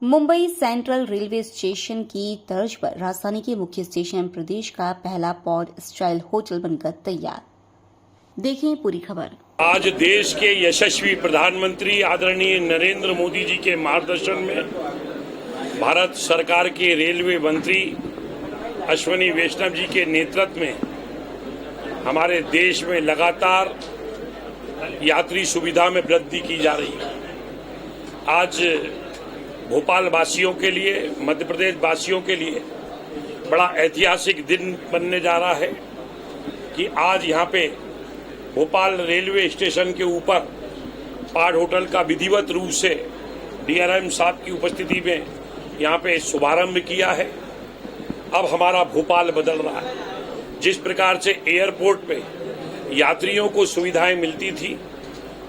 Mumbai central railway station की तर्ज पर राजधानी के मुख्य स्टेशन प्रदेश का पहला पॉड स्टाइल होटल बनकर तैयार। देखें पूरी खबर। आज देश के यशस्वी प्रधानमंत्री आदरणीय नरेंद्र मोदी जी के मार्गदर्शन में भारत सरकार के रेलवे मंत्री अश्विनी वैष्णव जी के नेतृत्व में हमारे देश में लगातार यात्री सुविधा में वृद्धि की जा रही है। आज भोपाल वासियों के लिए, मध्य प्रदेश वासियों के लिए बड़ा ऐतिहासिक दिन बनने जा रहा है कि आज यहाँ पे भोपाल रेलवे स्टेशन के ऊपर पॉड होटल का विधिवत रूप से डीआरएम साहब की उपस्थिति में यहाँ पे शुभारंभ किया है। अब हमारा भोपाल बदल रहा है। जिस प्रकार से एयरपोर्ट पे यात्रियों को सुविधाएं मिलती थी,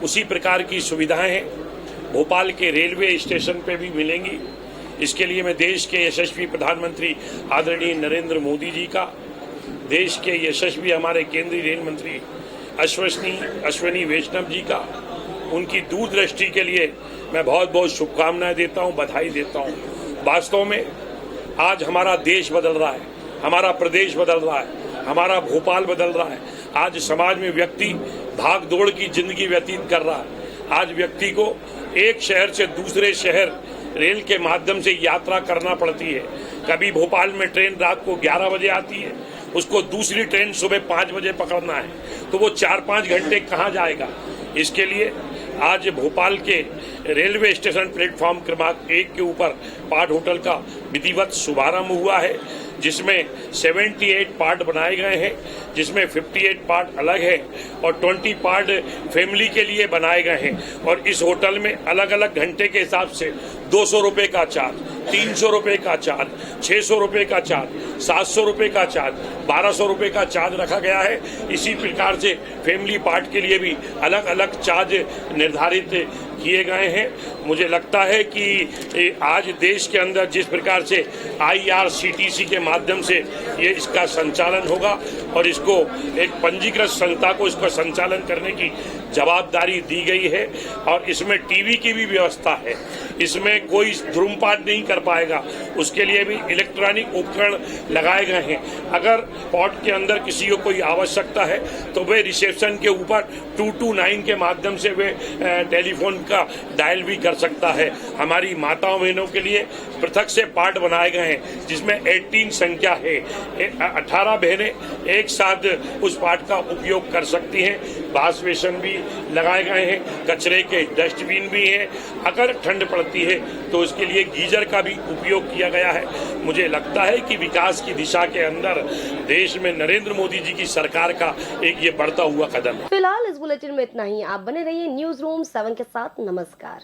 उसी प्रकार की सुविधाएं भोपाल के रेलवे स्टेशन पे भी मिलेंगी। इसके लिए मैं देश के यशस्वी प्रधानमंत्री आदरणीय नरेंद्र मोदी जी का, देश के यशस्वी हमारे केंद्रीय रेल मंत्री अश्विनी वैष्णव जी का, उनकी दूरदृष्टि के लिए मैं बहुत बहुत शुभकामनाएं देता हूं, बधाई देता हूं। वास्तव में आज हमारा देश बदल रहा है, हमारा प्रदेश बदल रहा है, हमारा भोपाल बदल रहा है। आज समाज में व्यक्ति भाग दौड़ की जिंदगी व्यतीत कर रहा है। आज व्यक्ति को एक शहर से दूसरे शहर रेल के माध्यम से यात्रा करना पड़ती है। कभी भोपाल में ट्रेन रात को 11 बजे आती है, उसको दूसरी ट्रेन सुबह 5 बजे पकड़ना है, तो वो 4-5 घंटे कहाँ जाएगा। इसके लिए आज भोपाल के रेलवे स्टेशन प्लेटफॉर्म क्रमांक 1 के ऊपर पॉड होटल का विधिवत शुभारंभ हुआ है, जिसमें 78 पार्ट बनाए गए हैं, जिसमें 58 पार्ट अलग है और 20 पार्ट फैमिली के लिए बनाए गए हैं। और इस होटल में अलग अलग घंटे के हिसाब से 200 रुपये का चार्ज, 300 रुपये का चार्ज, 600 रुपये का चार्ज, 700 रुपये का चार्ज, 1200 रुपये का चार्ज रखा गया है। इसी प्रकार से फैमिली पार्ट के लिए भी अलग अलग चार्ज निर्धारित किए गए हैं। मुझे लगता है कि आज देश के अंदर जिस प्रकार से IRCTC के माध्यम से ये इसका संचालन होगा और इसको एक पंजीकृत संस्था को इसका संचालन करने की जवाबदारी दी गई है और इसमें टीवी की भी व्यवस्था है। इसमें कोई धूम्रपान नहीं कर पाएगा, उसके लिए भी इलेक्ट्रॉनिक उपकरण लगाए गए हैं। अगर पॉड के अंदर किसी को कोई आवश्यकता है तो वे रिसेप्शन के ऊपर 229 के माध्यम से वे टेलीफोन का डायल भी कर सकता है। हमारी माताओं बहनों के लिए पृथक से पार्ट बनाए गए हैं, जिसमें 18 संख्या है। 18 बहनें एक साथ उस पार्ट का उपयोग कर सकती हैं। वॉश बेसिन भी लगाए गए हैं, कचरे के डस्टबिन भी हैं। अगर ठंड पड़ती है तो उसके लिए गीजर का भी उपयोग किया गया है। मुझे लगता है कि विकास की दिशा के अंदर देश में नरेंद्र मोदी जी की सरकार का एक ये बढ़ता हुआ कदम है। फिलहाल इस बुलेटिन में इतना ही। आप बने रहिए न्यूज रूम 7 के साथ। नमस्कार।